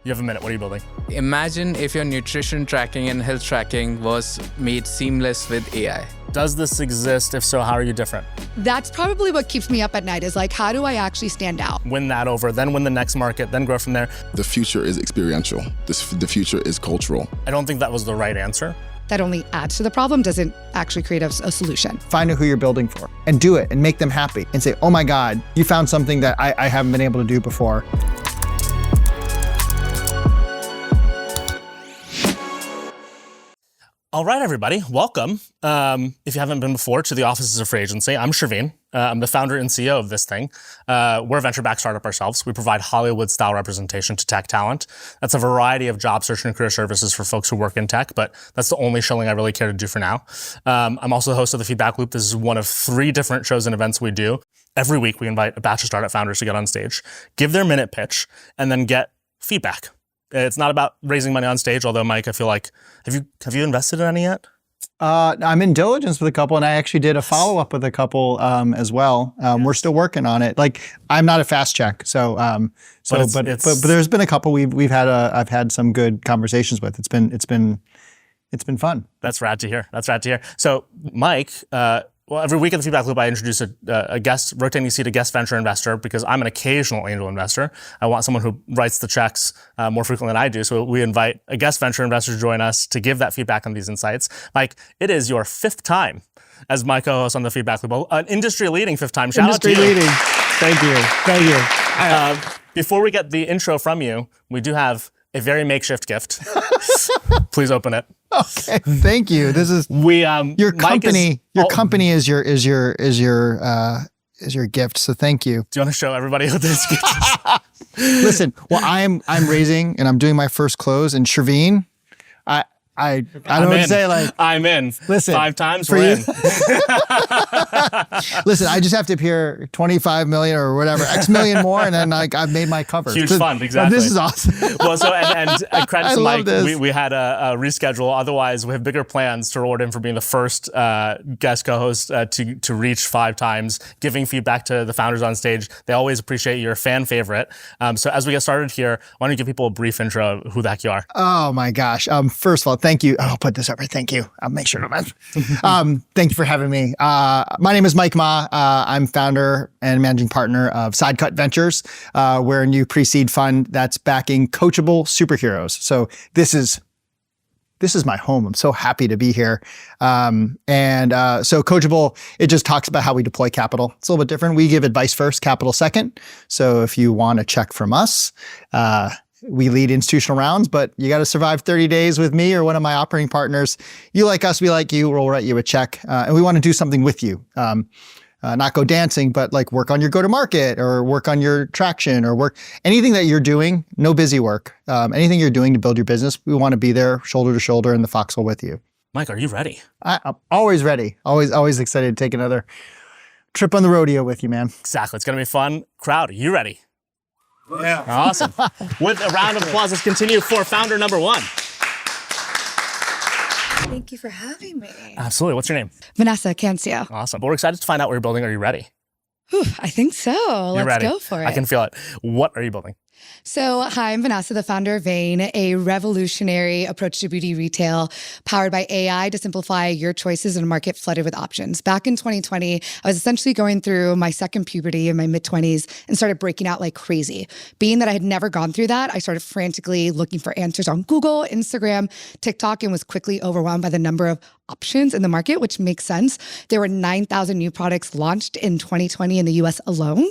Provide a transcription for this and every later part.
You have a minute. What are you building? Imagine if your nutrition tracking and health tracking was made seamless with AI. Does this exist? If so, how are you different? That's probably what keeps me up at night is like, how do I actually stand out? Win that over, then win the next market, then grow from there. The future is experiential. The future is cultural. I don't think that was the right answer. That only adds to the problem, doesn't actually create a solution. Find out who you're building for and do it and make them happy and say, oh my God, you found something that I haven't been able to do before. All right, everybody, welcome. If you haven't been before, to the Offices of Free Agency. I'm Sherveen. I'm the founder and CEO of this thing. We're a venture-backed startup ourselves. We provide Hollywood-style representation to tech talent. That's a variety of job search and career services for folks who work in tech, but that's the only shilling I really care to do for now. I'm also the host of The Feedback Loop. This is one of 3 different shows and events we do. Every week, we invite a batch of startup founders to get on stage, give their minute pitch, and then get feedback. It's not about raising money on stage, although, Mike, I feel like, have you invested in any yet? I'm in diligence with a couple, and I actually did a follow-up with a couple as well. We're still working on it. Like, I'm not a fast check, but there's been a couple I've had some good conversations with. It's been fun. That's rad to hear. So, Mike, well, every week in the Feedback Loop, I introduce a guest, rotating seat, a guest venture investor, because I'm an occasional angel investor. I want someone who writes the checks more frequently than I do. So we invite a guest venture investor to join us to give that feedback on these insights. Mike, it is your 5th time as my co-host on the Feedback Loop, an industry-leading 5th time. Shout out to you. Industry leading. Thank you. Before we get the intro from you, we do have a very makeshift gift. Please open it. Okay, thank you. This is your company. Your company is your gift. So thank you. Do you want to show everybody what this gift is? Listen, well, I'm raising and I'm doing my first close, and Sherveen, I don't know what to say. Like, I'm in. Listen, 5 times we're in. Listen, I just have to appear 25 million or whatever, X million more, and then like I've made my cover. Huge fund, exactly. This is awesome. Well, so and credit to Mike, this. we had a reschedule. Otherwise, we have bigger plans to reward him for being the first guest co-host to reach 5 times, giving feedback to the founders on stage. They always appreciate your fan favorite. So as we get started here, why don't you give people a brief intro of who the heck you are? Oh my gosh. First of all, thank you. I'll put this up. Thank you. I'll make sure to mention. Thank you for having me. My name is Mike Ma. I'm founder and managing partner of Sidecut Ventures. We're a new pre-seed fund that's backing coachable superheroes. So this is my home. I'm so happy to be here. So coachable, it just talks about how we deploy capital. It's a little bit different. We give advice first, capital second. So if you want a check from us, we lead institutional rounds, but you got to survive 30 days with me or one of my operating partners. You like us, we like you. We'll write you a check. And we want to do something with you. Not go dancing, but like work on your go-to-market or work on your traction or work anything that you're doing, no busy work. Anything you're doing to build your business, we want to be there shoulder to shoulder in the foxhole with you. Mike, are you ready? I'm always ready. Always excited to take another trip on the rodeo with you, man. Exactly. It's going to be fun. Crowd, are you ready? Yeah. Awesome. With a round of applause, let's continue for founder number 1. Thank you for having me. Absolutely. What's your name? Vanessa Cancio. Awesome. Well, we're excited to find out what you're building. Are you ready? Whew, I think so. You're Let's ready. go for it. I can feel it. What are you building? So, hi, I'm Vanessa, the founder of Vane, a revolutionary approach to beauty retail powered by AI to simplify your choices in a market flooded with options. Back in 2020, I was essentially going through my second puberty in my mid-20s and started breaking out like crazy. Being that I had never gone through that, I started frantically looking for answers on Google, Instagram, TikTok, and was quickly overwhelmed by the number of options in the market, which makes sense. There were 9,000 new products launched in 2020 in the US alone.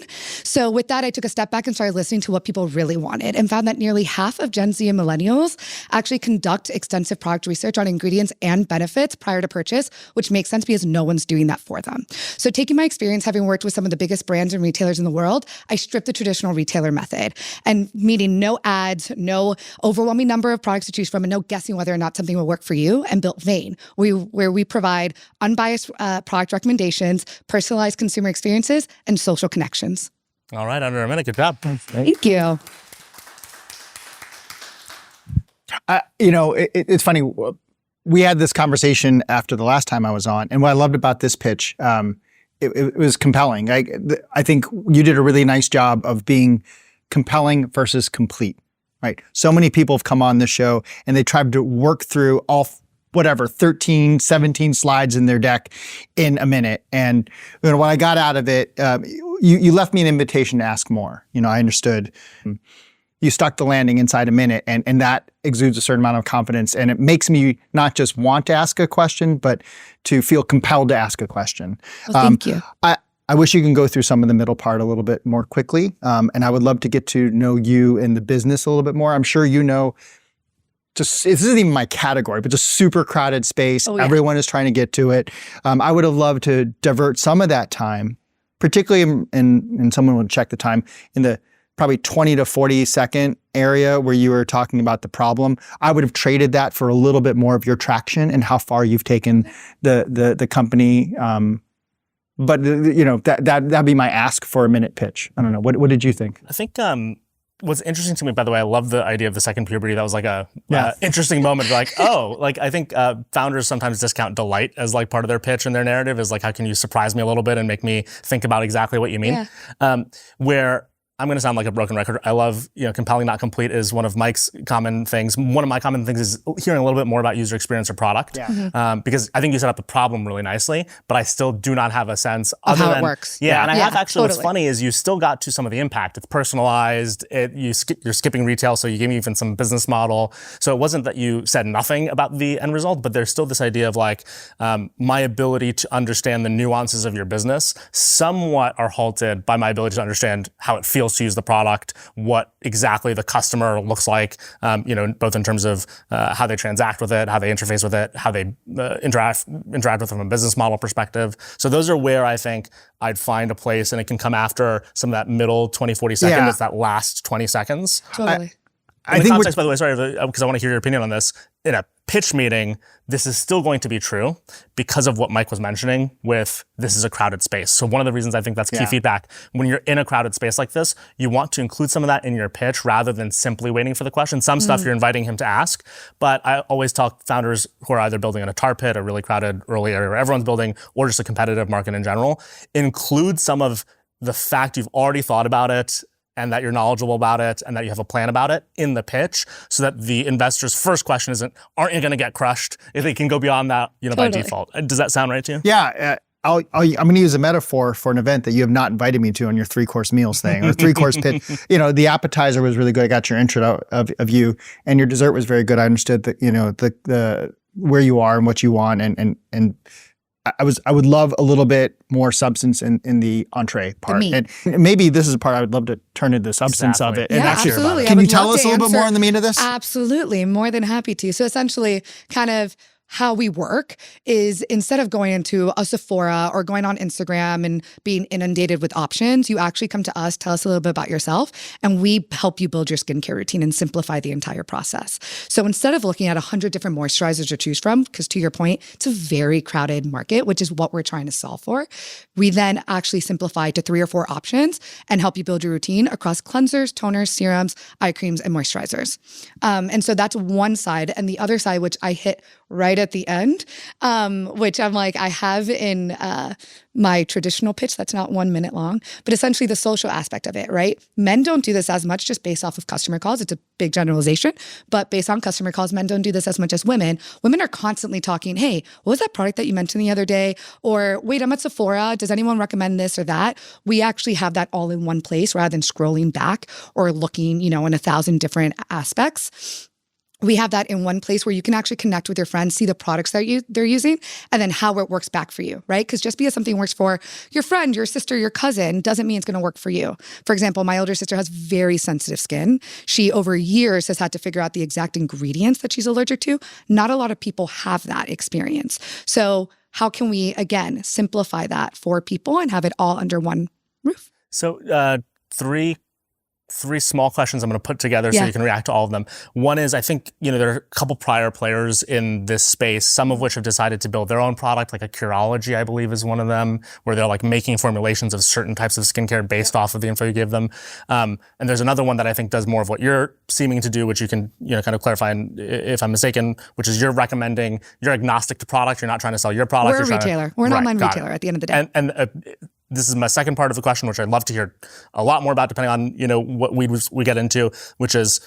So with that, I took a step back and started listening to what people really wanted and found that nearly half of Gen Z and millennials actually conduct extensive product research on ingredients and benefits prior to purchase, which makes sense because no one's doing that for them. So taking my experience, having worked with some of the biggest brands and retailers in the world, I stripped the traditional retailer method and meaning no ads, no overwhelming number of products to choose from, and no guessing whether or not something will work for you, and built Vane, where we provide unbiased product recommendations, personalized consumer experiences, and social connections. All right, under a minute. Good job. Thank you. It's funny. We had this conversation after the last time I was on, and what I loved about this pitch, it was compelling. I think you did a really nice job of being compelling versus complete. right? So many people have come on the show and they tried to work through all 13, 17 slides in their deck in a minute. And what I got out of it, you left me an invitation to ask more. I understood. You stuck the landing inside a minute, and that exudes a certain amount of confidence. And it makes me not just want to ask a question, but to feel compelled to ask a question. Well, thank you. I wish you can go through some of the middle part a little bit more quickly. And I would love to get to know you and the business a little bit more. I'm sure this isn't even my category, but just super crowded space. Oh, yeah. Everyone is trying to get to it. I would have loved to divert some of that time, particularly and someone would check the time, in the probably 20 to 40 second area where you were talking about the problem. I would have traded that for a little bit more of your traction and how far you've taken the company. But that'd be my ask for a minute pitch. I don't know. What did you think? I think what's interesting to me, by the way, I love the idea of the second puberty. That was like a interesting moment. Like, I think founders sometimes discount delight as like part of their pitch and their narrative is like, how can you surprise me a little bit and make me think about exactly what you mean? Yeah. Where I'm going to sound like a broken record. I love, compelling, not complete is one of Mike's common things. One of my common things is hearing a little bit more about user experience or product. Yeah. Mm-hmm. Because I think you set up the problem really nicely, but I still do not have a sense of how it works. Yeah, and I have actually, totally. What's funny is you still got to some of the impact. It's personalized. You're skipping retail, so you gave me even some business model. So it wasn't that you said nothing about the end result, but there's still this idea of like my ability to understand the nuances of your business somewhat are halted by my ability to understand how it feels to use the product, what exactly the customer looks like, both in terms of how they transact with it, how they interface with it, how they interact with it from a business model perspective. So those are where I think I'd find a place, and it can come after some of that middle 20, 40 seconds. Yeah. It's that last 20 seconds. Totally. In the context, by the way, sorry, because I want to hear your opinion on this. In a pitch meeting, this is still going to be true because of what Mike was mentioning with this is a crowded space. So one of the reasons I think that's key feedback, when you're in a crowded space like this, you want to include some of that in your pitch rather than simply waiting for the question. Some stuff you're inviting him to ask, but I always tell founders who are either building in a tar pit, a really crowded early area where everyone's building, or just a competitive market in general, include some of the fact you've already thought about it, and that you're knowledgeable about it, and that you have a plan about it in the pitch, so that the investor's first question isn't, aren't you going to get crushed? If they can go beyond that, by default. Does that sound right to you? Yeah. I'm going to use a metaphor for an event that you have not invited me to on your 3-course meals thing or 3-course pitch. The appetizer was really good. I got your intro of you, and your dessert was very good. I understood that, the where you are and what you want, and I would love a little bit more substance in the entree part. And maybe this is a part I would love to turn into the substance of it. And actually, absolutely. Can you tell us a little bit more on the meat of this? Absolutely. More than happy to. So essentially, kind of how we work is instead of going into a Sephora or going on Instagram and being inundated with options, you actually come to us, tell us a little bit about yourself, and we help you build your skincare routine and simplify the entire process. So instead of looking at 100 different moisturizers to choose from, because to your point, it's a very crowded market, which is what we're trying to solve for, we then actually simplify to 3 or 4 options and help you build your routine across cleansers, toners, serums, eye creams, and moisturizers. And so that's one side. And the other side, which I hit right at the end, which I'm like, I have in my traditional pitch that's not 1 minute long, but essentially the social aspect of it, right? Men don't do this as much just based off of customer calls. It's a big generalization, but based on customer calls, men don't do this as much as women. Women are constantly talking, hey, what was that product that you mentioned the other day? Or wait, I'm at Sephora. Does anyone recommend this or that? We actually have that all in one place rather than scrolling back or looking, in 1,000 different aspects. We have that in one place where you can actually connect with your friends, see the products that they're using, and then how it works back for you, right? Because just because something works for your friend, your sister, your cousin, doesn't mean it's going to work for you. For example, my older sister has very sensitive skin. She, over years, has had to figure out the exact ingredients that she's allergic to. Not a lot of people have that experience. So how can we, again, simplify that for people and have it all under one roof? So three small questions I'm going to put together so you can react to all of them. One is, I think, there are a couple prior players in this space, some of which have decided to build their own product, like Acurixx, I believe, is one of them, where they're like making formulations of certain types of skincare based off of the info you give them. And there's another one that I think does more of what you're seeming to do, which you can, kind of clarify if I'm mistaken, which is you're agnostic to product. You're not trying to sell your product. We're a retailer. We're an online retailer at the end of the day. And this is my second part of the question, which I'd love to hear a lot more about, depending on what we get into, which is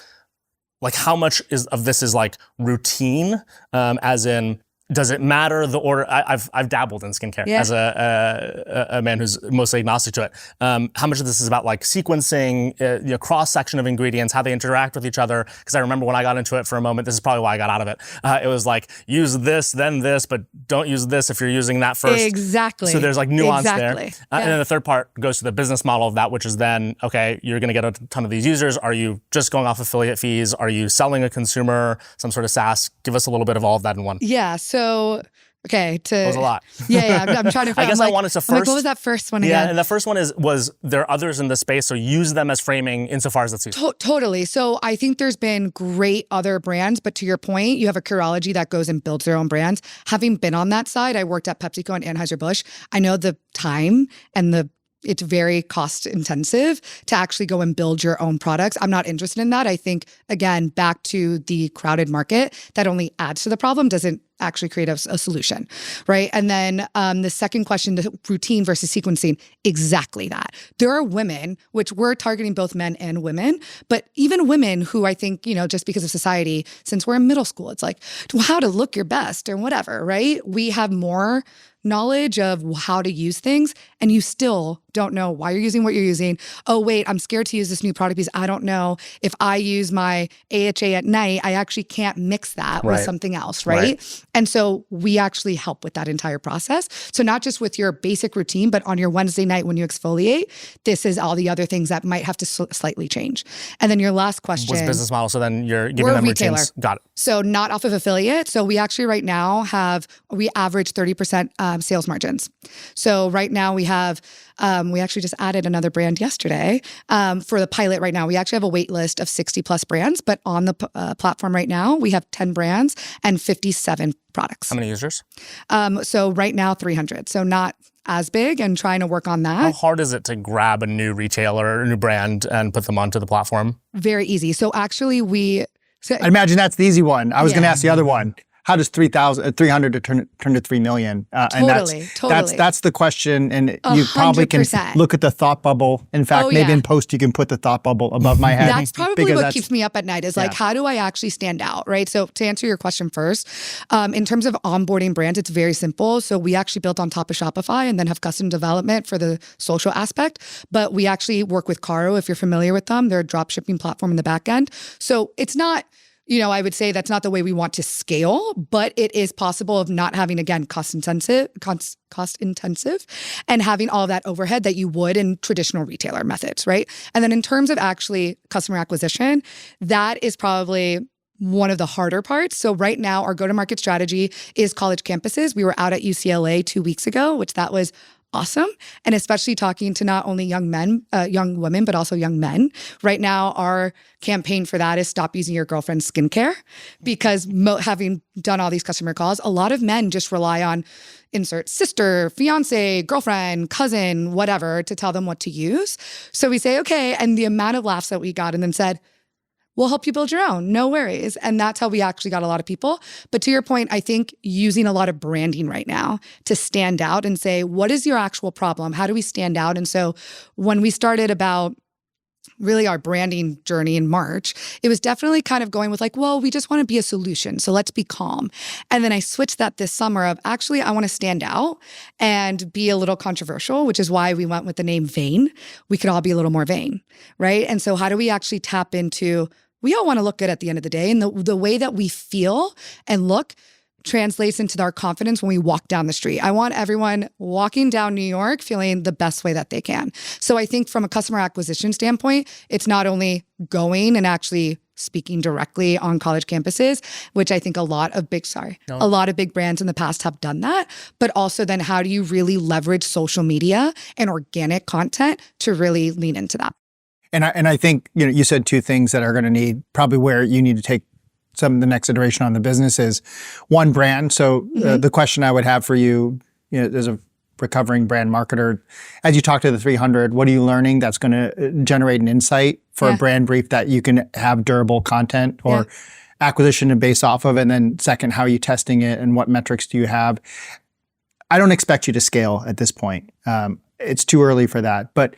like how much of this is like routine, as in, does it matter the order? I've dabbled in skincare as a man who's mostly agnostic to it. How much of this is about like sequencing, cross section of ingredients, how they interact with each other? Because I remember when I got into it for a moment, this is probably why I got out of it. It was like use this, then this, but don't use this if you're using that first. Exactly. So there's like nuance there. Yeah. And then the third part goes to the business model of that, which is then, okay, you're going to get a ton of these users. Are you just going off affiliate fees? Are you selling a consumer some sort of SaaS? Give us a little bit of all of that in one. Yeah. So, okay. That was a lot. Yeah. I'm trying to. I guess I wanted to first. what was that first one again? Yeah, and the first one was there are others in the space, so use them as framing insofar as it's useful. Totally. So I think there's been great other brands, but to your point, you have a Curology that goes and builds their own brands. Having been on that side, I worked at PepsiCo and Anheuser-Busch. I know the time and it's very cost intensive to actually go and build your own products. I'm not interested in that. I think, again, back to the crowded market, that only adds to the problem, doesn't actually create a solution, right? And then the second question, the routine versus sequencing, exactly that. There are women, which we're targeting both men and women, but even women who I think, just because of society, since we're in middle school, it's like how to look your best or whatever, right? We have more knowledge of how to use things, and you still don't know why you're using what you're using. Oh, wait, I'm scared to use this new product because I don't know if I use my AHA at night, I actually can't mix that with something else, right? And so we actually help with that entire process. So not just with your basic routine, but on your Wednesday night when you exfoliate, this is all the other things that might have to slightly change. And then your last question. What's business model? So then you're giving them retailer. Routines. Got it. So not off of affiliate. So we actually right now we average 30% sales margins. So right now we have, we actually just added another brand yesterday for the pilot right now. We actually have a wait list of 60 plus brands, but on the platform right now, we have 10 brands and 57 products. How many users? So right now, 300. So not as big, and trying to work on that. How hard is it to grab a new retailer or a new brand and put them onto the platform? Very easy. So actually I imagine that's the easy one. I was going to ask the other one. How does 300 to turn to 3 million? Totally. That's the question. And you probably can look at the thought bubble. In fact, maybe in post, you can put the thought bubble above my head. That's probably what keeps me up at night is like, how do I actually stand out, right? So to answer your question first, in terms of onboarding brands, it's very simple. So we actually built on top of Shopify and then have custom development for the social aspect. But we actually work with Caro, if you're familiar with them. They're a drop shipping platform in the back end. So it's not... I would say that's not the way we want to scale, but it is possible of not having, again, cost intensive and having all of that overhead that you would in traditional retailer methods, right? And then in terms of actually customer acquisition, that is probably one of the harder parts. So right now, our go-to-market strategy is college campuses. We were out at UCLA 2 weeks ago, which that was awesome. And especially talking to not only young women, but also young men. Right now, our campaign for that is stop using your girlfriend's skincare, because having done all these customer calls, a lot of men just rely on insert sister, fiance, girlfriend, cousin, whatever, to tell them what to use. So we say, okay. And the amount of laughs that we got, and then said, we'll help you build your own, no worries. And that's how we actually got a lot of people. But to your point, I think using a lot of branding right now to stand out and say, what is your actual problem? How do we stand out? And so when we started about really our branding journey in March, it was definitely kind of going with like, well, we just want to be a solution. So let's be calm. And then I switched that this summer of actually, I want to stand out and be a little controversial, which is why we went with the name Vain. We could all be a little more vain, right? And so how do we actually tap into, we all want to look good at the end of the day. And the way that we feel and look translates into our confidence when we walk down the street. I want everyone walking down New York feeling the best way that they can. So I think from a customer acquisition standpoint, it's not only going and actually speaking directly on college campuses, which I think a lot of big brands in the past have done that, but also then how do you really leverage social media and organic content to really lean into that? And I think, you said two things that are going to need, probably where you need to take some of the next iteration on the business is one, brand. So the question I would have for you, as a recovering brand marketer, as you talk to the 300, what are you learning that's going to generate an insight for a brand brief that you can have durable content or acquisition to base off of? And then second, how are you testing it and what metrics do you have? I don't expect you to scale at this point. It's too early for that. But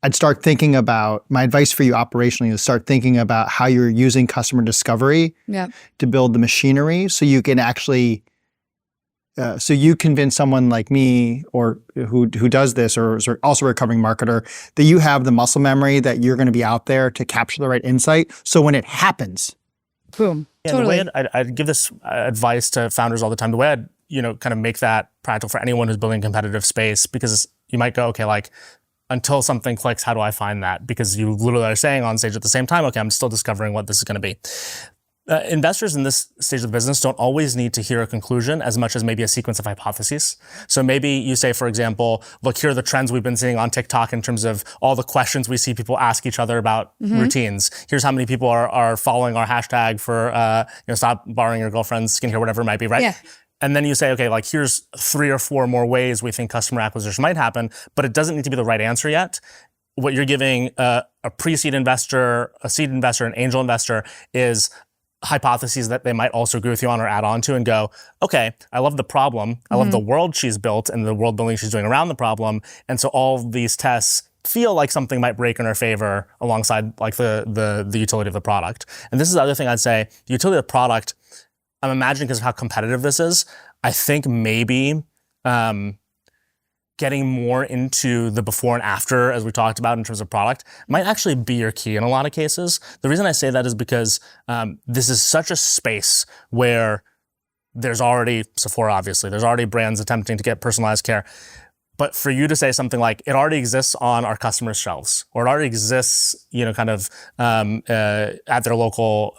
I'd start thinking about, my advice for you operationally is start thinking about how you're using customer discovery to build the machinery so you can actually, so you convince someone like me or who does this or is also a recovering marketer that you have the muscle memory that you're going to be out there to capture the right insight. So when it happens, boom. Yeah, totally. the way I'd give this advice to founders all the time, the way I'd, kind of make that practical for anyone who's building a competitive space, because you might go, okay, like, until something clicks, how do I find that? Because you literally are saying on stage at the same time, okay, I'm still discovering what this is going to be. Investors in this stage of the business don't always need to hear a conclusion as much as maybe a sequence of hypotheses. So maybe you say, for example, look, here are the trends we've been seeing on TikTok in terms of all the questions we see people ask each other about routines. Here's how many people are following our hashtag for, stop borrowing your girlfriend's skincare, whatever it might be, right? Yeah. And then you say, okay, like here's 3 or 4 more ways we think customer acquisition might happen, but it doesn't need to be the right answer yet. What you're giving a pre-seed investor, a seed investor, an angel investor is hypotheses that they might also agree with you on or add on to and go, okay, I love the problem. I love the world she's built and the world building she's doing around the problem. And so all these tests feel like something might break in her favor alongside like the utility of the product. And this is the other thing I'd say, the utility of the product, I'm imagining because of how competitive this is, I think maybe getting more into the before and after, as we talked about in terms of product, might actually be your key in a lot of cases. The reason I say that is because this is such a space where there's already Sephora, obviously, there's already brands attempting to get personalized care. But for you to say something like, it already exists on our customers' shelves, or it already exists, at their local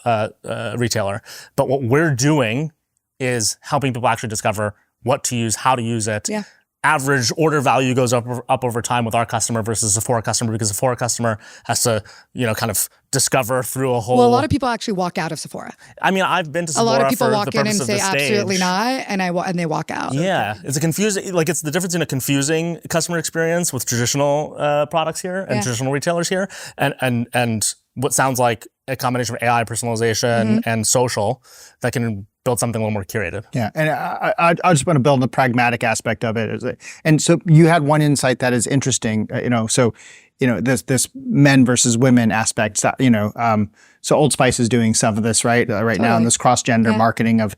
retailer. But what we're doing is helping people actually discover what to use, how to use it. Yeah. Average order value goes up over time with our customer versus a Sephora customer, because a Sephora customer has to, kind of discover through a whole. Well, a lot of people actually walk out of Sephora. I mean, I've been to Sephora. A lot of people for walk the in and purpose say of the absolutely stage. not, and they walk out. Yeah, it's a confusing, like it's the difference in a confusing customer experience with traditional products here and traditional retailers here, and what sounds like a combination of AI personalization and social that can build something a little more curated. Yeah, and I just want to build the pragmatic aspect of it. And so you had one insight that is interesting, this men versus women aspect, so Old Spice is doing some of this right now in this cross-gender marketing of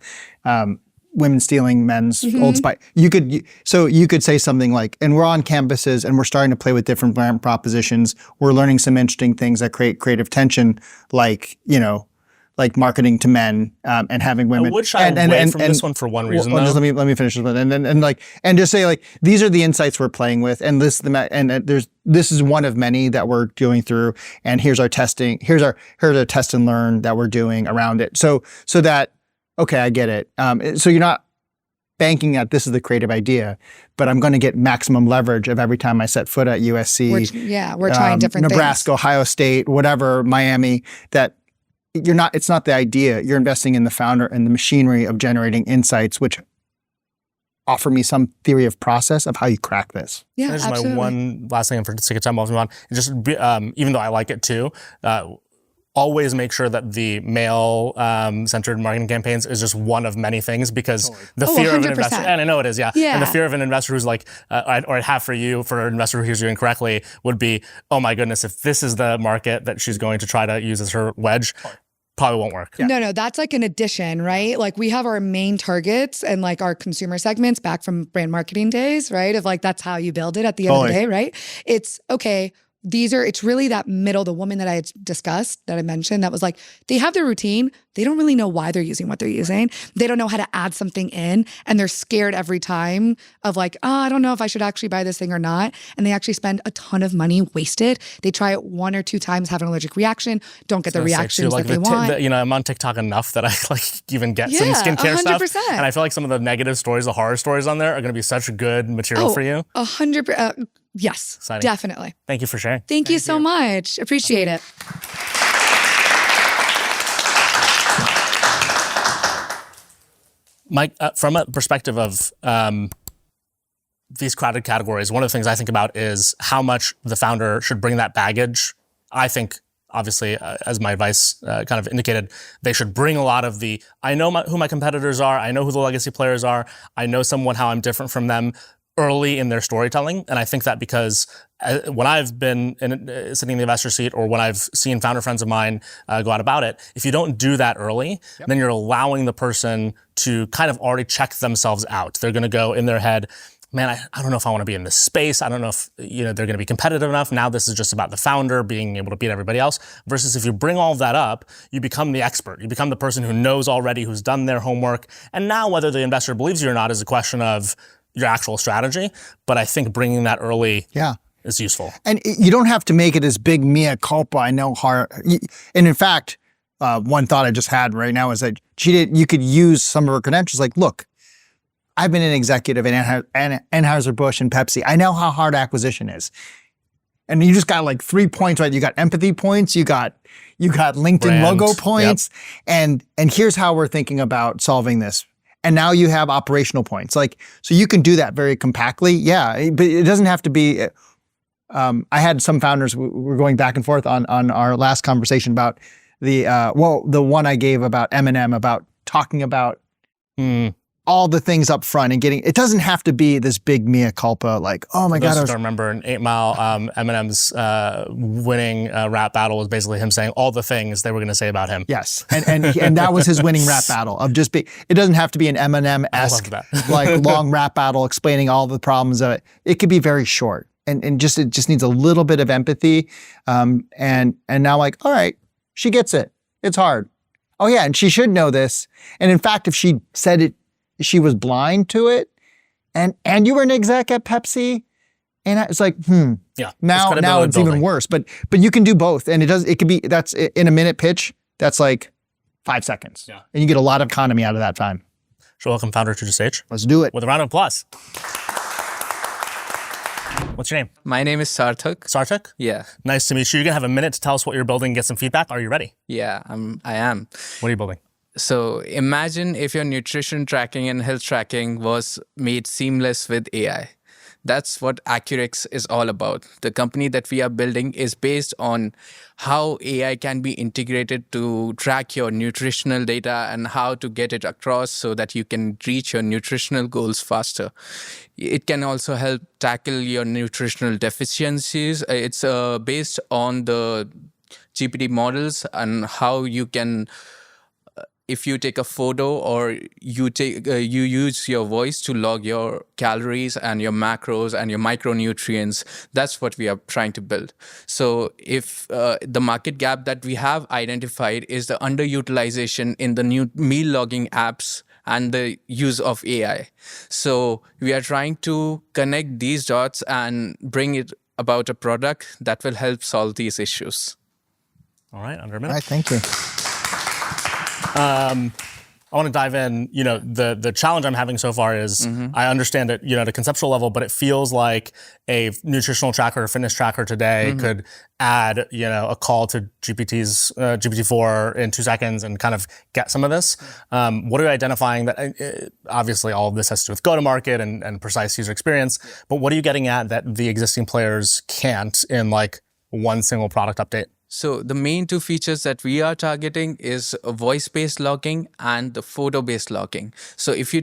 women stealing men's Old Spice. You could say something like, and we're on campuses and we're starting to play with different brand propositions. We're learning some interesting things that create creative tension, like marketing to men and having women. I would shy away from this one for one reason. Well, just let me finish this one, and just say these are the insights we're playing with, and this is one of many that we're going through, and here's our testing. Here's our test and learn that we're doing around it. So that okay, I get it. So you're not banking that this is the creative idea, but I'm going to get maximum leverage of every time I set foot at USC. We're trying different Nebraska, things. Ohio State, whatever, Miami. That. It's not the idea. You're investing in the founder and the machinery of generating insights, which offer me some theory of process of how you crack this. Yeah, and absolutely. my one last thing for the sake of time, even though I like it too, always make sure that the male-centered marketing campaigns is just one of many things, because the fear of an investor, and I know it is, and the fear of an investor who's like, or I'd have for an investor who hears you incorrectly would be, oh my goodness, if this is the market that she's going to try to use as her wedge, probably won't work. Yeah. No, that's like an addition, right? Like we have our main targets and like our consumer segments back from brand marketing days, right? Of like, that's how you build it at the end of the day, right? It's okay. It's really that middle, the woman that I had discussed, that I mentioned, that was like, they have their routine. They don't really know why they're using what they're using. They don't know how to add something in. And they're scared every time of like, I don't know if I should actually buy this thing or not. And they actually spend a ton of money wasted. They try it 1 or 2 times, have an allergic reaction, don't get the reactions that they want. I'm on TikTok enough that I even get some skincare 100%. stuff. And I feel like some of the negative stories, the horror stories on there are going to be such good material for you. 100%. Yes, exciting. Definitely. Thank you for sharing. Thank you so much. Appreciate it. Mike, from a perspective of these crowded categories, one of the things I think about is how much the founder should bring that baggage. I think, obviously, as my advice kind of indicated, they should bring a lot of I know who my competitors are, I know who the legacy players are, I know somewhat how I'm different from them. early in their storytelling. And I think that because when I've been sitting in the investor seat, or when I've seen founder friends of mine go out about it, if you don't do that early, then you're allowing the person to kind of already check themselves out. They're going to go in their head, man, I don't know if I want to be in this space. I don't know if they're going to be competitive enough. Now this is just about the founder being able to beat everybody else. Versus if you bring all of that up, you become the expert. You become the person who knows already, who's done their homework. And now whether the investor believes you or not is a question of your actual strategy. But I think bringing that early is useful. And you don't have to make it as big mea culpa. I know hard. And in fact, one thought I just had right now is that you could use some of her credentials. Like, look, I've been an executive at Anheuser-Busch and Pepsi. I know how hard acquisition is. And you just got like 3 points, right? You got empathy points, you got LinkedIn Brand, logo points, and here's how we're thinking about solving this. And now you have operational points. Like, so you can do that very compactly. Yeah, but it doesn't have to be. I had some founders, we were going back and forth on our last conversation about the one I gave about M&M, about talking about all the things up front and getting, it doesn't have to be this big mea culpa, like, oh my God. I remember in 8 Mile, Eminem's winning rap battle was basically him saying all the things they were going to say about him. Yes. And that was his winning rap battle of just it doesn't have to be an Eminem-esque like long rap battle explaining all the problems of it. It could be very short and it just needs a little bit of empathy. And now like, all right, she gets it. It's hard. Oh yeah. And she should know this. And in fact, if she said it, she was blind to it, and you were an exec at Pepsi, and it's like, Yeah. Now it's even worse. But you can do both, and it could be, that's in a minute pitch, that's like 5 seconds. Yeah. And you get a lot of economy out of that time. So welcome founder to the stage. Let's do it. With a round of applause. What's your name? My name is Sarthak. Sarthak? Yeah. Nice to meet you. You're gonna have a minute to tell us what you're building and get some feedback. Are you ready? Yeah, I am. What are you building? So imagine if your nutrition tracking and health tracking was made seamless with AI. That's what Acurixx is all about. The company that we are building is based on how AI can be integrated to track your nutritional data and how to get it across so that you can reach your nutritional goals faster. It can also help tackle your nutritional deficiencies. It's based on the GPT models and how you can, if you take a photo or you use your voice to log your calories and your macros and your micronutrients, that's what we are trying to build. So if the market gap that we have identified is the underutilization in the new meal logging apps and the use of AI. So we are trying to connect these dots and bring it about a product that will help solve these issues. All right, under a minute. All right, thank you. I want to dive in. The challenge I'm having so far is I understand it, at a conceptual level, but it feels like a nutritional tracker or fitness tracker today could add, a call to GPT-4 in 2 seconds and kind of get some of this. What are you identifying that, obviously all of this has to do with go-to-market and precise user experience, but what are you getting at that the existing players can't in like one single product update? So the main 2 features that we are targeting is voice-based logging and the photo-based logging. So if you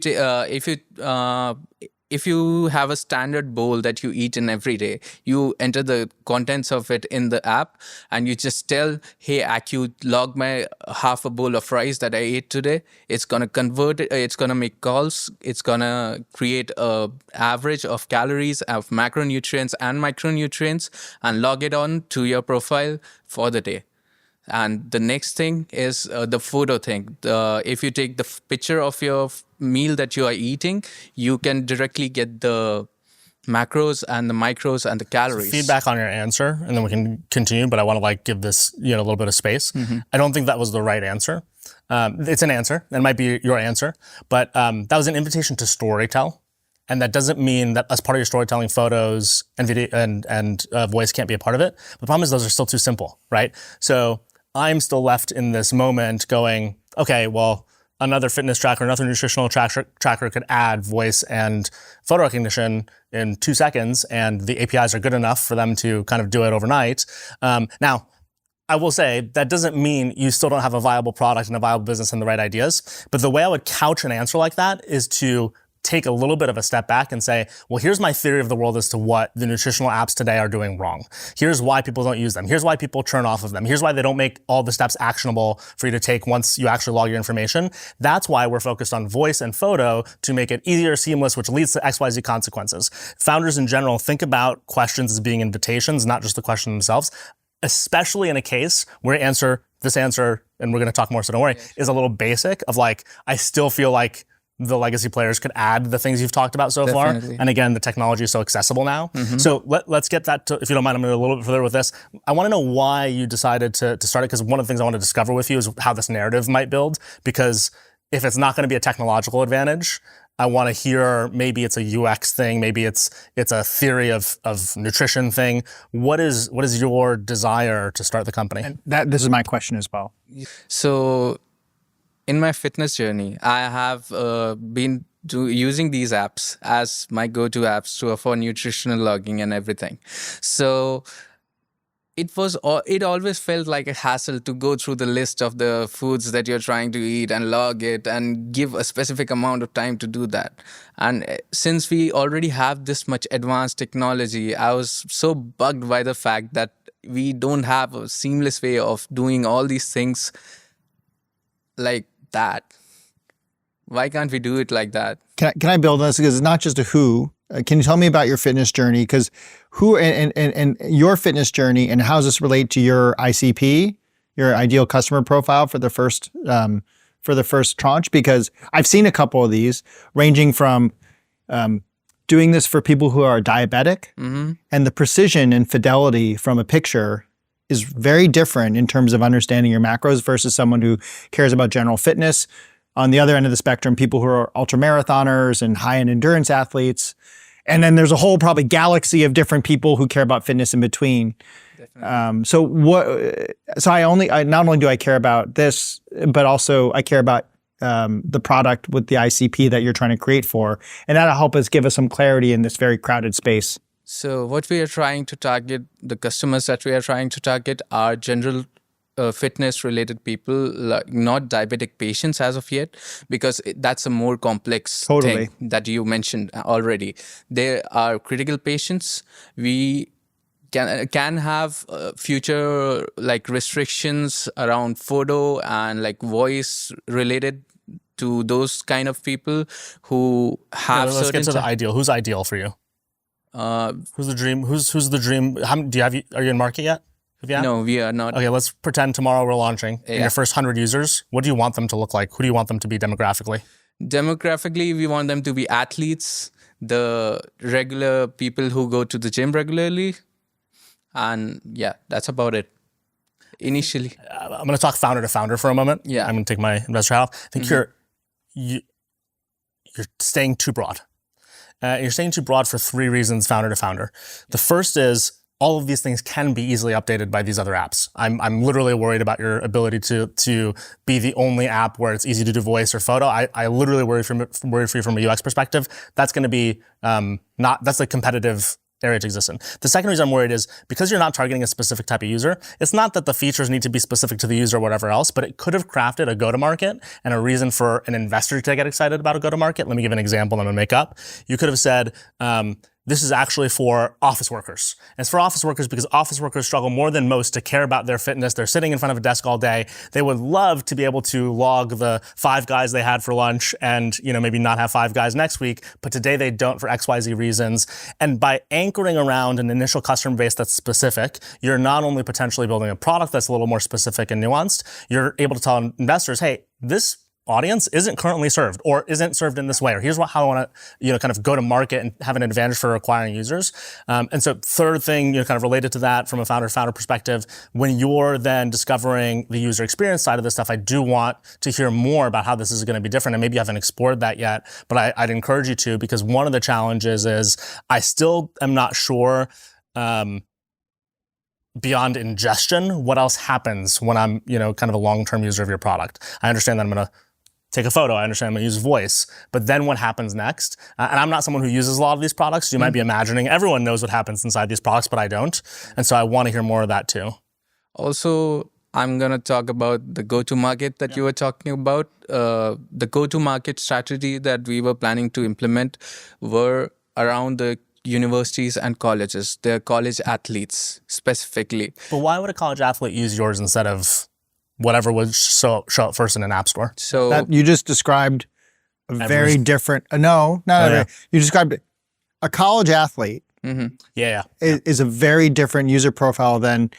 have a standard bowl that you eat in every day, you enter the contents of it in the app and you just tell, hey, Acu, log my half a bowl of rice that I ate today. It's going to convert it. It's going to make calls. It's going to create a average of calories, of macronutrients and micronutrients and log it on to your profile for the day. And the next thing is the photo thing. If you take the picture of your meal that you are eating, you can directly get the macros and the micros and the calories. So feedback on your answer, and then we can continue, but I want to give this a little bit of space. I don't think that was the right answer. It's an answer. That might be your answer, but that was an invitation to storytell. And that doesn't mean that as part of your storytelling, photos and video and voice can't be a part of it. The problem is those are still too simple, right? So I'm still left in this moment going, okay, well, another fitness tracker, another nutritional tracker could add voice and photo recognition in 2 seconds, and the APIs are good enough for them to kind of do it overnight. Now, I will say that doesn't mean you still don't have a viable product and a viable business and the right ideas. But the way I would couch an answer like that is to take a little bit of a step back and say, well, here's my theory of the world as to what the nutritional apps today are doing wrong. Here's why people don't use them. Here's why people turn off of them. Here's why they don't make all the steps actionable for you to take once you actually log your information. That's why we're focused on voice and photo to make it easier, seamless, which leads to XYZ consequences. Founders in general think about questions as being invitations, not just the question themselves, especially in a case where this answer, and we're going to talk more, so don't worry, is a little basic of like, I still feel like the legacy players could add the things you've talked about so far. And again, the technology is so accessible now. So let's get that to, if you don't mind, I'm going to go a little bit further with this. I want to know why you decided to start it, because one of the things I want to discover with you is how this narrative might build, because if it's not going to be a technological advantage, I want to hear maybe it's a UX thing, maybe it's a theory of nutrition thing. What is your desire to start the company? And this is my question as well. So in my fitness journey, I have been using these apps as my go-to apps for nutritional logging and everything. So it always felt like a hassle to go through the list of the foods that you're trying to eat and log it and give a specific amount of time to do that. And since we already have this much advanced technology, I was so bugged by the fact that we don't have a seamless way of doing all these things like that. Why can't we do it like that? Can I build on this? Because it's not just a who. Can you tell me about your fitness journey? Because who and your fitness journey, and how does this relate to your ICP, your ideal customer profile for the first tranche? Because I've seen a couple of these, ranging from doing this for people who are diabetic, and the precision and fidelity from a picture is very different in terms of understanding your macros versus someone who cares about general fitness. On the other end of the spectrum, people who are ultramarathoners and high-end endurance athletes. And then there's a whole probably galaxy of different people who care about fitness in between. So not only do I care about this, but also I care about the product with the ICP that you're trying to create for. And that'll help us give us some clarity in this very crowded space. So what we are trying to target, the customers that we are trying to target are general fitness-related people, not diabetic patients as of yet, because that's a more complex thing that you mentioned already. There are critical patients. We can have future like restrictions around photo and like voice related to those kind of people who have. Let's get to the ideal. Who's ideal for you? Who's the dream? Who's the dream? Are you in market yet? No, we are not. Okay, let's pretend tomorrow we're launching. Yeah. And your first 100 users, what do you want them to look like? Who do you want them to be demographically? Demographically, we want them to be athletes, the regular people who go to the gym regularly. And yeah, that's about it. Initially. I'm going to talk founder to founder for a moment. Yeah. I'm going to take my investor hat off. I think you're staying too broad. You're staying too broad for three reasons, founder to founder. The first is, all of these things can be easily updated by these other apps. I'm literally worried about your ability to be the only app where it's easy to do voice or photo. I literally worry for you from a UX perspective. That's going to be that's a competitive area to exist in. The second reason I'm worried is because you're not targeting a specific type of user. It's not that the features need to be specific to the user or whatever else, but it could have crafted a go-to-market and a reason for an investor to get excited about a go-to-market. Let me give an example I'm going to make up. You could have said, this is actually for office workers. And it's for office workers because office workers struggle more than most to care about their fitness. They're sitting in front of a desk all day. They would love to be able to log the 5 guys they had for lunch and, maybe not have 5 guys next week, but today they don't for XYZ reasons. And by anchoring around an initial customer base that's specific, you're not only potentially building a product that's a little more specific and nuanced, you're able to tell investors, hey, this audience isn't currently served or isn't served in this way, or here's how I want to, kind of go to market and have an advantage for acquiring users. And so third thing, kind of related to that from a founder perspective, when you're then discovering the user experience side of this stuff, I do want to hear more about how this is going to be different. And maybe you haven't explored that yet, but I'd encourage you to, because one of the challenges is I still am not sure, beyond ingestion, what else happens when I'm, kind of a long-term user of your product. I understand that I'm going to take a photo. I understand I'm going to use voice, but then what happens next? And I'm not someone who uses a lot of these products. You might be imagining everyone knows what happens inside these products, but I don't. And so I want to hear more of that too. Also, I'm going to talk about the go-to-market that you were talking about. The go-to-market strategy that we were planning to implement were around the universities and colleges, their college athletes specifically. But why would a college athlete use yours instead of whatever would show up first in an app store? So That you just described a very different. No, not yeah. you described a college athlete Yeah. is a very different user profile than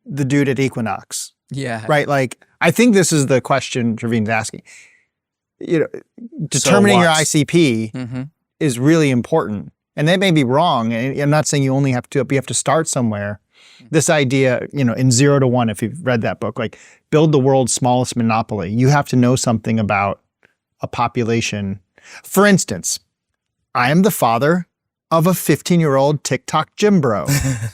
the dude at Equinox, yeah, right? Like, I think this is the question Sherveen's asking. You know, determining your what? ICP is really important, and that may be wrong. And I'm not saying you only have to, but you have to start somewhere. This idea, in 0 to 1, if you've read that book, like build the world's smallest monopoly. You have to know something about a population. For instance, I am the father of a 15-year-old TikTok gym bro.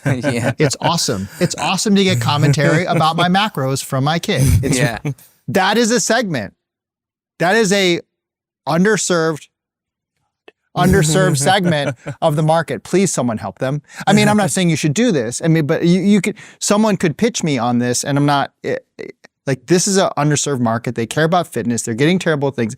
yeah, It's awesome. It's awesome to get commentary about my macros from my kid. yeah. That is a segment. That is a underserved segment of the market. Please, someone help them. I mean, I'm not saying you should do this. I mean, but you could. Someone could pitch me on this, and I'm not like, this is an underserved market. They care about fitness. They're getting terrible things,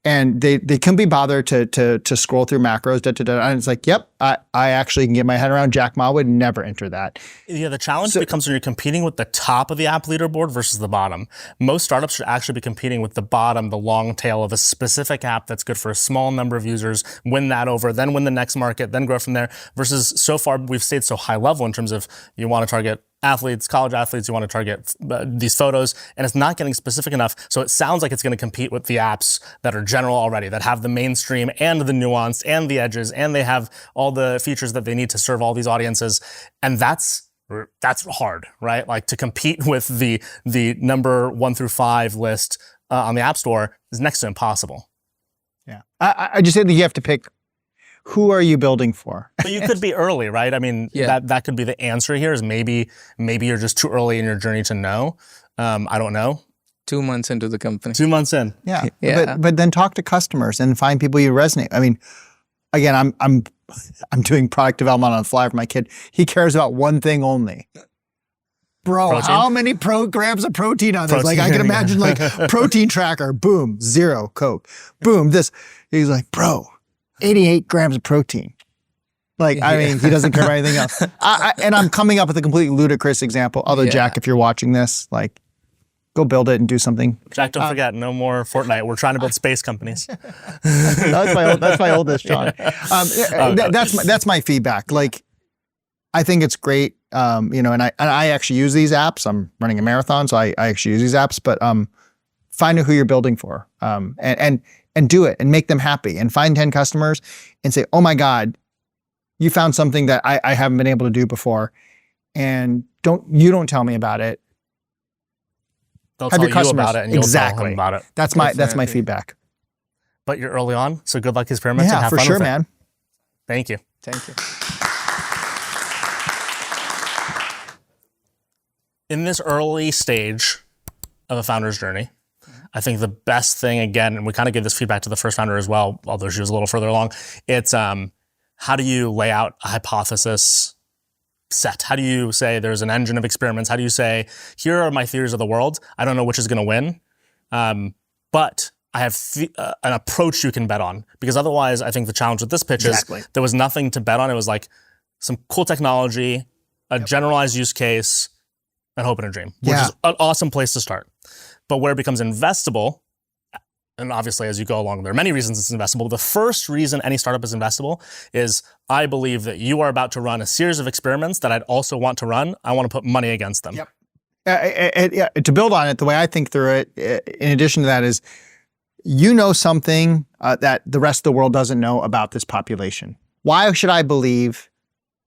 and they can be bothered to scroll through macros. And it's like, yep, I actually can get my head around. Jack Ma would never enter that. Yeah, the challenge becomes when you're competing with the top of the app leaderboard versus the bottom. Most startups should actually be competing with the bottom, the long tail of a specific app that's good for a small number of users, win that over, then win the next market, then grow from there. Versus so far, we've stayed so high level in terms of you want to target athletes, college athletes, you want to target these photos, and it's not getting specific enough. So it sounds like it's going to compete with the apps that are general already, that have the mainstream and the nuance and the edges, and they have all the features that they need to serve all these audiences. And that's hard, right? Like, to compete with the number 1 through 5 list on the App Store is next to impossible. Yeah, I just say that you have to pick. Who are you building for? But you could be early, right? I mean, that could be the answer here, is maybe you're just too early in your journey to know. I don't know. 2 months into the company. 2 months in. Yeah. Yeah. But then talk to customers and find people you resonate. I mean, again, I'm doing product development on the fly for my kid. He cares about one thing only. Bro, Protein? how many grams of protein on this? Like, I can imagine, like, protein tracker, boom, 0 Coke, boom, this. He's like, bro, 88 grams of protein. Like, I mean, he doesn't care about anything else. And I'm coming up with a completely ludicrous example. Although, Jack, if you're watching this, like, go build it and do some. Jack, don't forget, no more Fortnite. We're trying to build space companies. That's my oldest, John. That's my feedback. Like, I think it's great. And I actually use these apps. I'm running a marathon, so I actually use these apps. But find out who you're building for, and do it and make them happy, and find 10 customers and say, oh my God, you found something that I haven't been able to do before, and don't tell me about it. They'll Have tell your customers you about it, and you'll tell them about it. That's my feedback. But you're early on, so good luck experiments. Yeah, and have for fun sure, with it. man. Thank you. Thank you. In this early stage of a founder's journey, I think the best thing, again, and we kind of gave this feedback to the first founder as well, although she was a little further along, it's how do you lay out a hypothesis set? How do you say there's an engine of experiments? How do you say, here are my theories of the world. I don't know which is going to win, but I have an approach you can bet on. Because otherwise, I think the challenge with this pitch is there was nothing to bet on. It was like some cool technology, a generalized use case, and hope and a dream, which is an awesome place to start. But where it becomes investable, and obviously as you go along, there are many reasons it's investable. The first reason any startup is investable is I believe that you are about to run a series of experiments that I'd also want to run. I want to put money against them. Yep. To build on it, the way I think through it, in addition to that, is something that the rest of the world doesn't know about this population. Why should I believe,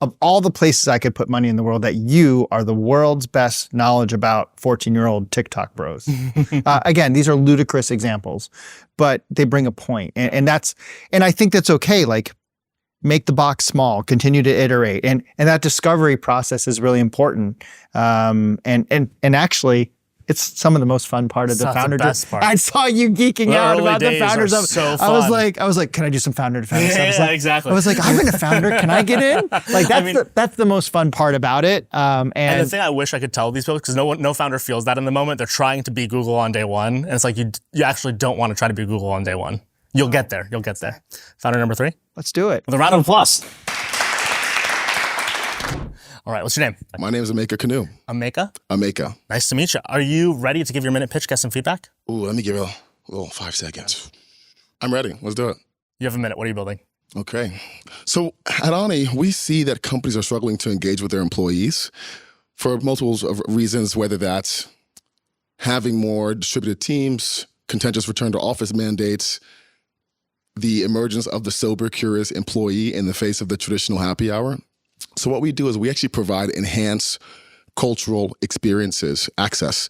of all the places I could put money in the world, that you are the world's best knowledge about 14-year-old TikTok bros? Again, these are ludicrous examples, but they bring a point. And I think that's okay. Like, make the box small, continue to iterate. And that discovery process is really important. And actually, It's some of the most fun part of the That's the founder. best part. I saw you geeking The out early about the days founders. are so I was fun. like, can I do some founder to founder stuff? I was Yeah, like, exactly. I was like, I've been a founder. Can I get in? Like that's the most fun part about it. And the thing I wish I could tell these people, because no founder feels that in the moment. They're trying to be Google on day one, and it's like you actually don't want to try to be Google on day one. You'll get there. You'll get there. Founder number 3. let's do it. With a round of applause. All right, what's your name? My name is Ameka Canoe. Ameka? Nice to meet you. Are you ready to give your minute pitch, get some feedback? Ooh, let me give it a little 5 seconds. I'm ready. Let's do it. You have a minute. What are you building? Okay. So at Ani, we see that companies are struggling to engage with their employees for multiple of reasons, whether that's having more distributed teams, contentious return to office mandates, the emergence of the sober, curious employee in the face of the traditional happy hour. So what we do is we actually provide enhanced cultural experiences, access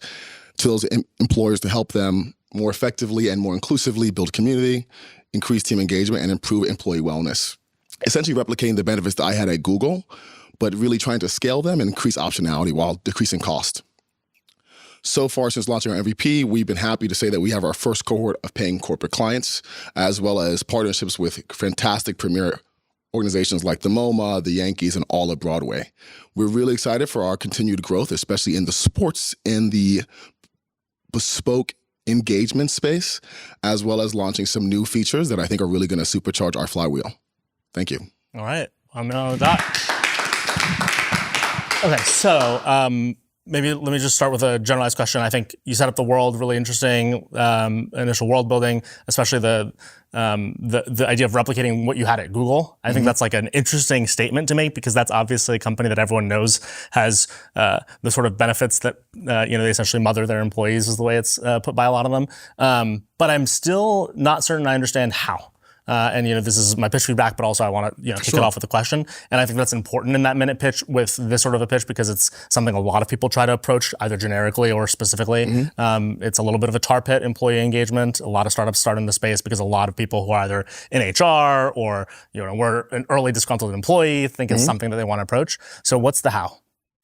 to those employers to help them more effectively and more inclusively build community, increase team engagement, and improve employee wellness. Essentially replicating the benefits that I had at Google, but really trying to scale them and increase optionality while decreasing cost. So far, since launching our MVP, we've been happy to say that we have our first cohort of paying corporate clients, as well as partnerships with fantastic premier organizations like the MoMA, the Yankees, and all of Broadway. We're really excited for our continued growth, especially in the sports and the bespoke engagement space, as well as launching some new features that I think are really going to supercharge our flywheel. Thank you. All right. I'm going with that. Okay, so maybe let me just start with a generalized question. I think you set up the world really interesting, initial world building, especially the idea of replicating what you had at Google. I think that's like an interesting statement to make, because that's obviously a company that everyone knows has the sort of benefits that they essentially mother their employees, is the way it's put by a lot of them. But I'm still not certain I understand how. And this is my pitch feedback, but also I want to kick it off with a question. And I think that's important in that minute pitch with this sort of a pitch, because it's something a lot of people try to approach either generically or specifically. It's a little bit of a tar pit, employee engagement. A lot of startups start in the space because a lot of people who are either in HR or were an early disgruntled employee think it's something that they want to approach. So what's the how?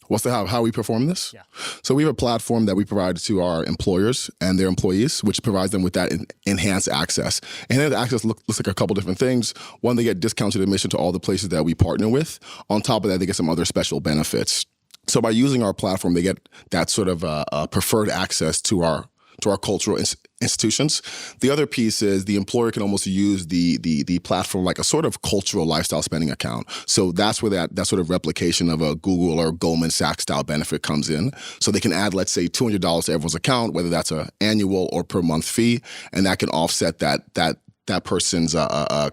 What's the how we perform this? Yeah. So we have a platform that we provide to our employers and their employees, which provides them with that enhanced access. Enhanced access looks like a couple different things. One, they get discounted admission to all the places that we partner with. On top of that, they get some other special benefits. So by using our platform, they get that sort of preferred access to our cultural institutions. The other piece is the employer can almost use the platform like a sort of cultural lifestyle spending account. So that's where that sort of replication of a Google or Goldman Sachs style benefit comes in. So they can add, let's say, $200 to everyone's account, whether that's an annual or per month fee, and that can offset that person's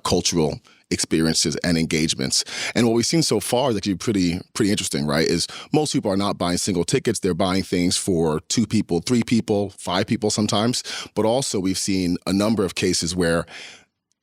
cultural experiences and engagements. And what we've seen so far is actually pretty interesting, right? Is most people are not buying single tickets. They're buying things for 2 people, 3 people, 5 people sometimes. But also we've seen a number of cases where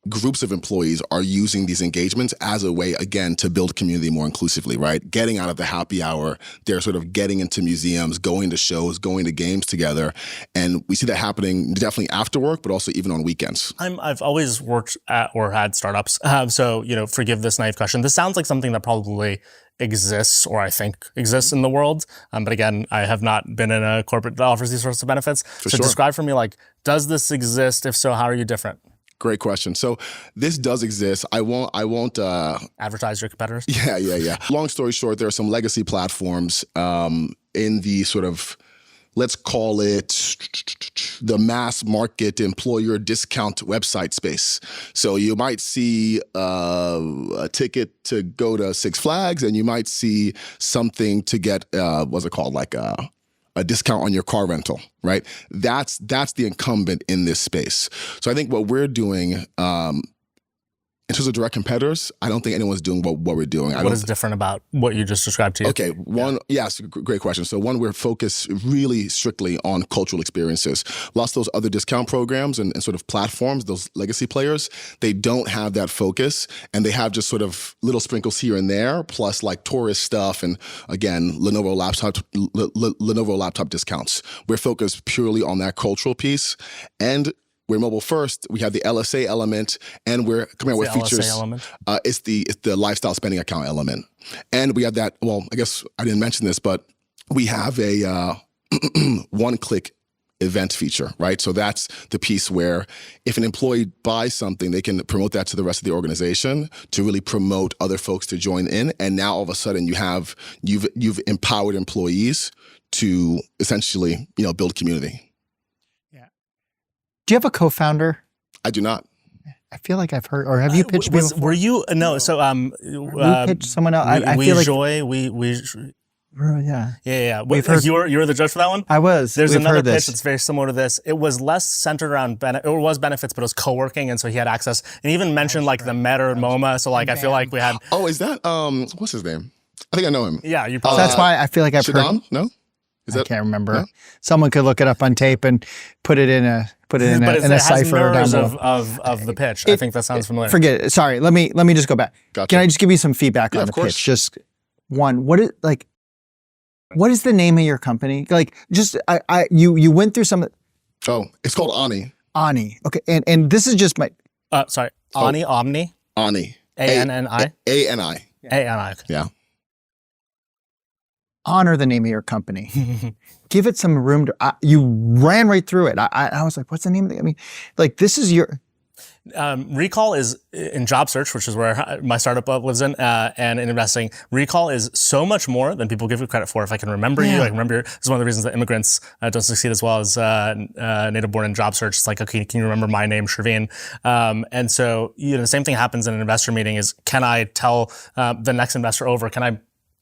groups of employees are using these engagements as a way, again, to build community more inclusively, right? Getting out of the happy hour, they're sort of getting into museums, going to shows, going to games together. And we see that happening definitely after work, but also even on weekends. I've always worked at or had startups. So, forgive this naive question. This sounds like something that probably exists, or I think exists in the world. But again, I have not been in a corporate that offers these sorts of benefits. So describe for me, does this exist? If so, how are you different? Great question. So this does exist. I won't advertise your competitors. Yeah. Long story short, there are some legacy platforms in the sort of, let's call it the mass market employer discount website space. So you might see a ticket to go to Six Flags, and you might see something to get what's it called, like a discount on your car rental, right? That's the incumbent in this space. So I think what we're doing, in terms of direct competitors, I don't think anyone's doing what we're doing. What is different about what you just described to you? Okay, yes, great question. So one, we're focused really strictly on cultural experiences. Lots of those other discount programs and sort of platforms, those legacy players, they don't have that focus, and they have just sort of little sprinkles here and there, plus like tourist stuff, and again, Lenovo laptop discounts. We're focused purely on that cultural piece, and we're mobile first. We have the LSA element, and we're coming out with features. LSA element? It's the lifestyle spending account element, and we have that. Well, I guess I didn't mention this, but we have a one-click event feature, right? So that's the piece where if an employee buys something, they can promote that to the rest of the organization to really promote other folks to join in. And now all of a sudden you've empowered employees to essentially, build community. Yeah. Do you have a co-founder? I do not. I feel like I've heard, or have you pitched me before? Were you? No. So you pitched someone else. I feel like yeah. We've heard, you were the judge for that one. I was. There's We've another heard pitch this. that's very similar to this. It was less centered around it was benefits, but it was co-working, and so he had access. And even mentioned like the Meta or MoMA. So like I feel like we had. Oh, is that what's his name? I think I know him. Yeah, you So probably. that's why I feel like I've Shadon? heard. No, I can't remember. No? Someone could look it up on tape and put it in a but in a cipher down mirrors below. of the pitch. I think that sounds familiar. Forget it. Sorry. Let me just go back. Gotcha. Can I just give you some feedback on of the course. pitch? Just one. What is the name of your company? Like, just you went through some. Oh, it's called Ani. Ani. Okay, and this is just my. Sorry, Ani, Omni, Ani. A-N-N-I? A-N-I. A-N-I. Okay. Yeah. Honor the name of your company. Give it some room to. You ran right through it. I was like, what's the name of it? I mean, like, this is your. Recall is in job search, which is where my startup lives in, and in investing. Recall is so much more than people give you credit for. If I can remember you, I can remember. This is one of the reasons that immigrants don't succeed as well as native born in job search. It's like, okay, can you remember my name, Sherveen? And so, the same thing happens in an investor meeting is, can I tell the next investor over? Can I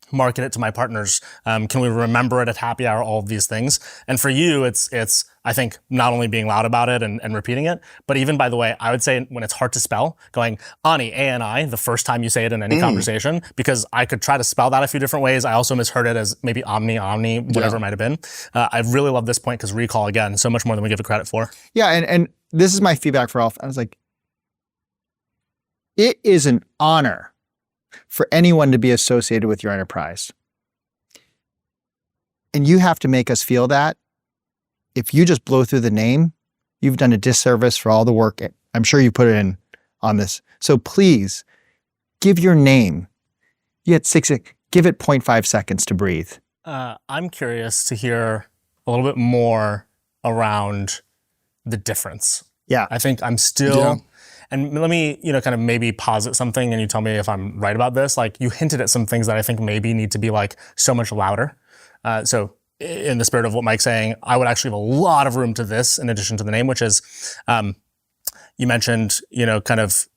market it to my partners? Can we remember it at happy hour? All of these things. And for you, it's I think not only being loud about it and repeating it, but even, by the way, I would say when it's hard to spell, going Ani, A-N-I, the first time you say it in any conversation, because I could try to spell that a few different ways. I also misheard it as maybe Omni, whatever it might have been. I really love this point because recall, again, so much more than we give it credit for. Yeah, and this is my feedback for all. I was like, it is an honor for anyone to be associated with your enterprise. And you have to make us feel that. If you just blow through the name, you've done a disservice for all the work I'm sure you put in on this. So please give your name. You had give it 0.5 seconds to breathe. I'm curious to hear a little bit more around the difference. Yeah. I think I'm still, and let me, kind of maybe posit something and you tell me if I'm right about this. Like, you hinted at some things that I think maybe need to be like so much louder. So in the spirit of what Mike's saying, I would actually have a lot of room to this in addition to the name, which is, you mentioned, kind of,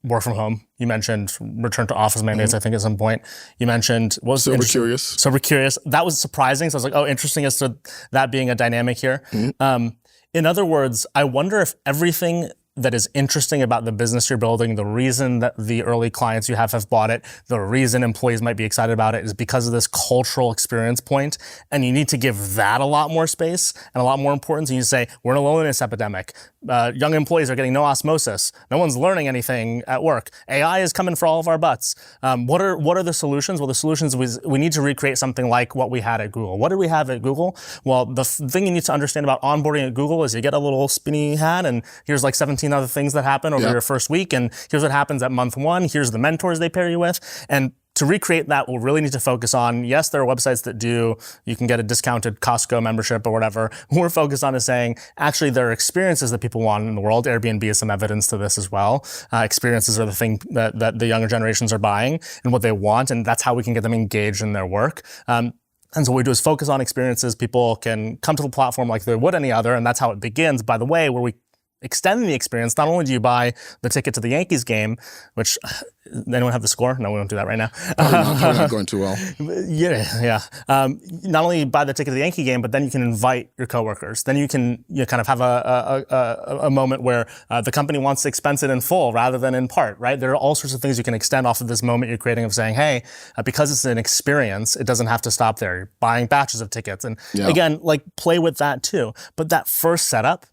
work from home. You mentioned return to office mandates, I think at some point. You mentioned, what was Sober curious. Sober curious. That was surprising. So I was like, oh, interesting as to that being a dynamic here. In other words, I wonder if everything that is interesting about the business you're building, the reason that the early clients you have bought it, the reason employees might be excited about it is because of this cultural experience point. And you need to give that a lot more space and a lot more importance. And you say, we're in a loneliness epidemic. Young employees are getting no osmosis. No one's learning anything at work. AI is coming for all of our butts. What are the solutions? Well, the solutions we need to recreate something like what we had at Google. What did we have at Google? Well, the thing you need to understand about onboarding at Google is you get a little spinny hat and here's like 17 other things that happen over your first week. And here's what happens at month one. Here's the mentors they pair you with. And to recreate that, we'll really need to focus on, yes, there are websites that you can get a discounted Costco membership or whatever. What we're focused on is saying, actually, there are experiences that people want in the world. Airbnb is some evidence to this as well. Experiences are the thing that the younger generations are buying and what they want. And that's how we can get them engaged in their work. And so what we do is focus on experiences. People can come to the platform like they would any other. And that's how it begins, by the way, where we extend the experience. Not only do you buy the ticket to the Yankees game, which anyone have the score? No, we won't do that right now. Probably not going too well. Yeah. Not only buy the ticket to the Yankee game, but then you can invite your coworkers. Then you can kind of have a moment where the company wants to expense it in full rather than in part, right? There are all sorts of things you can extend off of this moment you're creating of saying, hey, because it's an experience, it doesn't have to stop there. You're buying batches of tickets. And again, like, play with that too. But that first setup,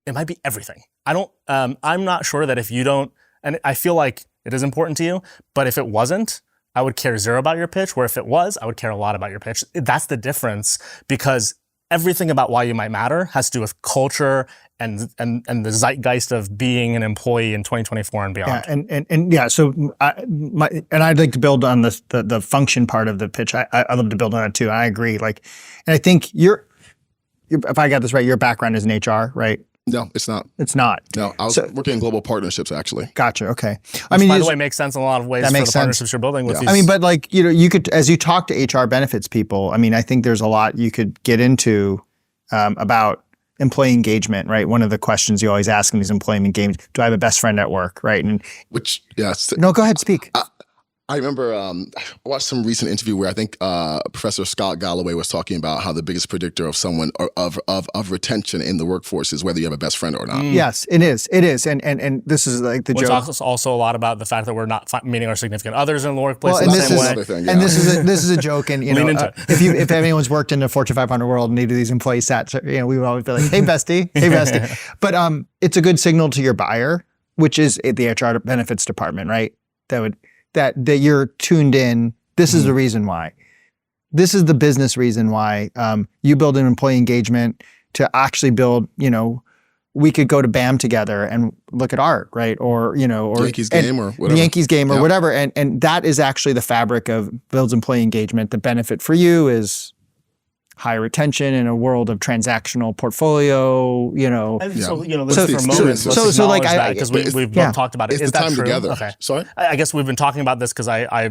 it might be everything. I'm not sure that if you don't, and I feel like it is important to you, but if it wasn't, I would care zero about your pitch, where if it was, I would care a lot about your pitch. That's the difference, because everything about why you might matter has to do with culture and the zeitgeist of being an employee in 2024 and beyond. Yeah, and yeah. So I'd like to build on this the function part of the pitch. I'd love to build on it too. I agree. And I think if I got this right, your background is in HR, right? No, it's not. It's not. No, I was working in global partnerships, actually. Gotcha. Okay. Which, by the way, makes sense in a lot of ways for the partnerships you're building with these. I mean, but you could, as you talk to HR benefits people, I mean, I think there's a lot you could get into about employee engagement, right? One of the questions you always ask in these employee engagement, do I have a best friend at work, right? No, go ahead, speak. I remember I watched some recent interview where I think Professor Scott Galloway was talking about how the biggest predictor of someone of retention in the workforce is whether you have a best friend or not. Yes, it is. It is. And this is like the joke. It talks also a lot about the fact that we're not meeting our significant others in the workplace well, in the same way. Another thing, yeah. And this is a joke. And if anyone's worked in the Fortune 500 world and they do these employee stats, we would always be like, hey bestie, hey bestie. But it's a good signal to your buyer, which is the HR benefits department, right? That you're tuned in. This is the reason why. This is the business reason why you build an employee engagement to actually build, we could go to BAM together and look at art, right? Or Yankees game or whatever. The Yankees game or whatever. And that is actually the fabric of builds employee engagement. The benefit for you is high retention in a world of transactional portfolio, So, for a moment, let's acknowledge that because we've both talked about it. It's Is the that time true? together. Okay. Sorry? I guess we've been talking about this because I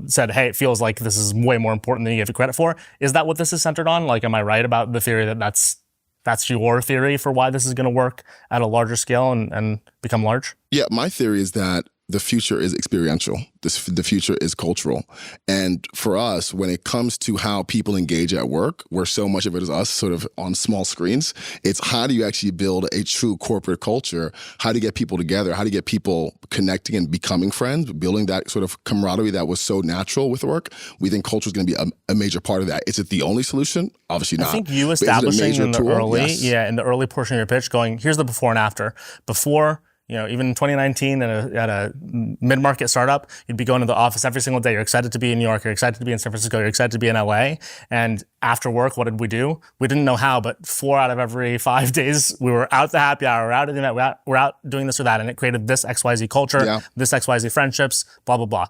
said, hey, it feels like this is way more important than you give it credit for. Is that what this is centered on? Am I right about the theory that's your theory for why this is going to work at a larger scale and become large? Yeah, my theory is that the future is experiential. The future is cultural. And for us, when it comes to how people engage at work, where so much of it is us sort of on small screens, it's how do you actually build a true corporate culture? How do you get people together? How do you get people connecting and becoming friends, building that sort of camaraderie that was so natural with work? We think culture is going to be a major part of that. Is it the only solution? Obviously not. I think you establishing in the tool? in the early portion of your pitch going, here's the before and after. Before, even in 2019 at a mid-market startup, you'd be going to the office every single day. You're excited to be in New York. You're excited to be in San Francisco. You're excited to be in LA. And after work, what did we do? We didn't know how, but 4 out of every 5 days, we were out the happy hour. We're out doing that. We're out doing this or that. And it created this XYZ culture, this XYZ friendships, blah, blah, blah.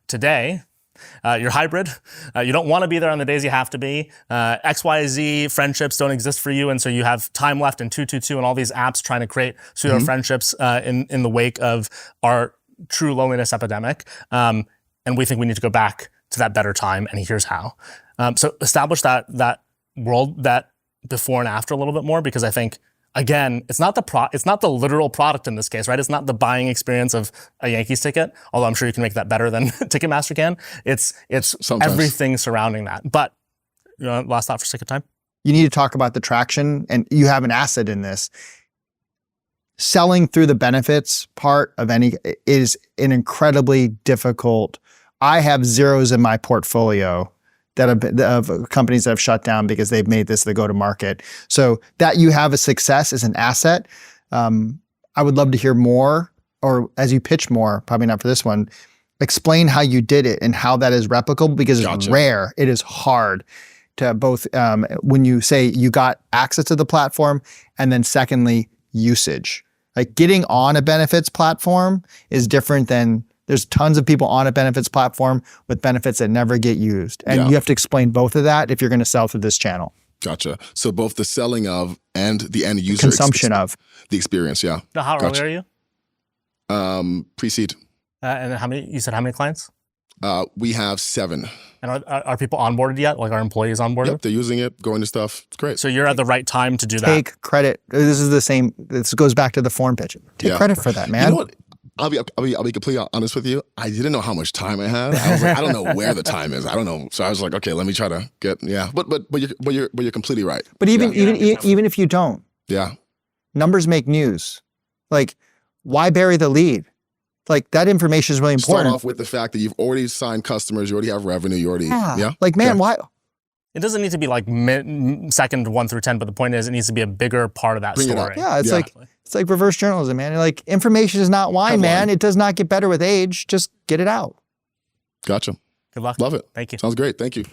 Today, you're hybrid. You don't want to be there on the days you have to be. XYZ friendships don't exist for you. And so you have time left in 222 and all these apps trying to create pseudo friendships in the wake of our true loneliness epidemic. And we think we need to go back to that better time. And here's how. So establish that world, that before and after a little bit more, because I think, again, it's not the literal product in this case, right? It's not the buying experience of a Yankees ticket, although I'm sure you can make that better than Ticketmaster can. It's sometimes everything surrounding that. But last thought for sake of time. You need to talk about the traction, and you have an asset in this. Selling through the benefits part of any is an incredibly difficult. I have zeros in my portfolio that of companies that have shut down because they've made this the go-to-market. So that you have a success is an asset. I would love to hear more, or as you pitch more, probably not for this one, explain how you did it and how that is replicable, because it's rare. It is hard to both, when you say you got access to the platform, and then secondly, usage. Like getting on a benefits platform is different than there's tons of people on a benefits platform with benefits that never get used. And you have to explain both of that if you're going to sell through this channel. Gotcha. So both the selling of and the end user consumption of the experience. Yeah. Now, how early are you? Pre-seed. And you said how many clients? We have 7. And are people onboarded yet? Like, are employees onboarded? Yep, they're using it, going to stuff. It's great. So you're at the right time to do that. Take credit. This is the same. This goes back to the form pitch. Take credit for that, man. You know what? I'll be completely honest with you. I didn't know how much time I had. I was like, I don't know where the time is. I don't know. So I was like, okay, let me try to get But you're completely right. But even if you don't, numbers make news. Like, why bury the lead? Like, that information is really important. Start off with the fact that you've already signed customers, you already have revenue, you already Like, man, why? It doesn't need to be like second 1 through 10, but the point is it needs to be a bigger part of that story. Yeah, it's like reverse journalism, man. Like, information is not wine, man. It does not get better with age. Just get it out. Gotcha. Good luck. Love it. Thank you. Sounds great. Thank you.